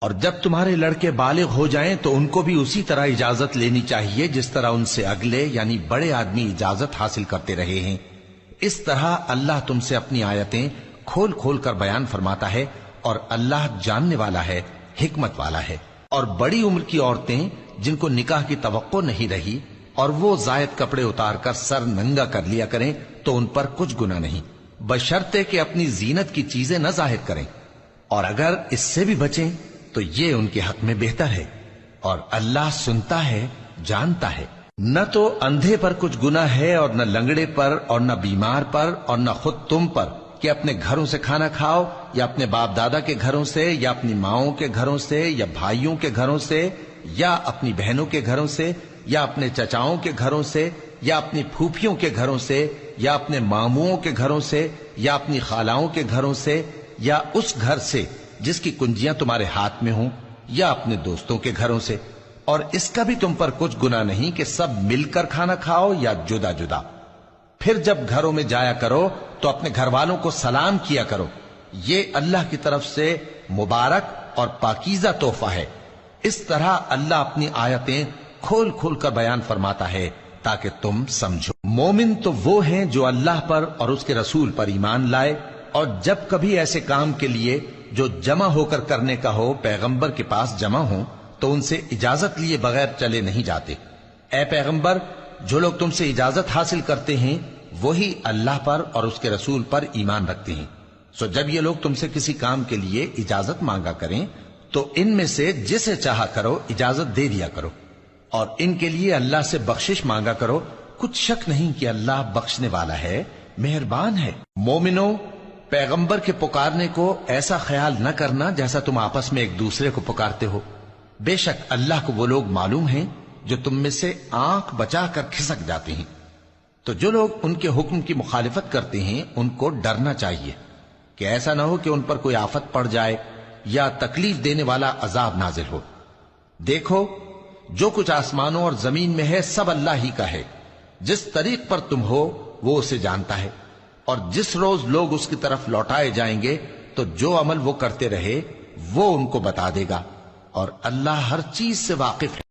اور جب تمہارے لڑکے بالغ ہو جائیں تو ان کو بھی اسی طرح اجازت لینی چاہیے جس طرح ان سے اگلے یعنی بڑے آدمی اجازت حاصل کرتے رہے ہیں۔ اس طرح اللہ تم سے اپنی آیتیں کھول کھول کر بیان فرماتا ہے، اور اللہ جاننے والا ہے، حکمت والا ہے۔ اور بڑی عمر کی عورتیں جن کو نکاح کی توقع نہیں رہی اور وہ زائد کپڑے اتار کر سر ننگا کر لیا کریں تو ان پر کچھ گناہ نہیں، بشرطے کہ اپنی زینت کی چیزیں نہ ظاہر کریں، اور اگر اس سے بھی بچیں تو یہ ان کے حق میں بہتر ہے، اور اللہ سنتا ہے، جانتا ہے۔ نہ تو اندھے پر کچھ گناہ ہے اور نہ لنگڑے پر اور نہ بیمار پر اور نہ خود تم پر کہ اپنے گھروں سے کھانا کھاؤ، یا اپنے باپ دادا کے گھروں سے، یا اپنی ماؤں کے گھروں سے، یا بھائیوں کے گھروں سے، یا اپنی بہنوں کے گھروں سے، یا اپنے چچاؤں کے گھروں سے، یا اپنی پھوپھیوں کے گھروں سے، یا اپنے ماموؤں کے گھروں سے، یا اپنی خالاؤں کے گھروں سے، یا اس گھر سے جس کی کنجیاں تمہارے ہاتھ میں ہوں، یا اپنے دوستوں کے گھروں سے۔ اور اس کا بھی تم پر کچھ گناہ نہیں کہ سب مل کر کھانا کھاؤ یا جدا جدا۔ پھر جب گھروں میں جایا کرو تو اپنے گھر والوں کو سلام کیا کرو، یہ اللہ کی طرف سے مبارک اور پاکیزہ تحفہ ہے۔ اس طرح اللہ اپنی آیتیں کھول کھول کر بیان فرماتا ہے تاکہ تم سمجھو۔ مومن تو وہ ہیں جو اللہ پر اور اس کے رسول پر ایمان لائے، اور جب کبھی ایسے کام کے لیے جو جمع ہو کر کرنے کا ہو پیغمبر کے پاس جمع ہوں تو ان سے اجازت لیے بغیر چلے نہیں جاتے۔ اے پیغمبر، جو لوگ تم سے اجازت حاصل کرتے ہیں وہی اللہ پر اور اس کے رسول پر ایمان رکھتے ہیں۔ سو جب یہ لوگ تم سے کسی کام کے لیے اجازت مانگا کریں تو ان میں سے جسے چاہا کرو اجازت دے دیا کرو، اور ان کے لیے اللہ سے بخشش مانگا کرو، کچھ شک نہیں کہ اللہ بخشنے والا ہے، مہربان ہے۔ مومنو، پیغمبر کے پکارنے کو ایسا خیال نہ کرنا جیسا تم آپس میں ایک دوسرے کو پکارتے ہو۔ بے شک اللہ کو وہ لوگ معلوم ہیں جو تم میں سے آنکھ بچا کر کھسک جاتے ہیں۔ تو جو لوگ ان کے حکم کی مخالفت کرتے ہیں ان کو ڈرنا چاہیے کہ ایسا نہ ہو کہ ان پر کوئی آفت پڑ جائے یا تکلیف دینے والا عذاب نازل ہو۔ دیکھو، جو کچھ آسمانوں اور زمین میں ہے سب اللہ ہی کا ہے۔ جس طریق پر تم ہو وہ اسے جانتا ہے، اور جس روز لوگ اس کی طرف لوٹائے جائیں گے تو جو عمل وہ کرتے رہے وہ ان کو بتا دے گا، اور اللہ ہر چیز سے واقف ہے۔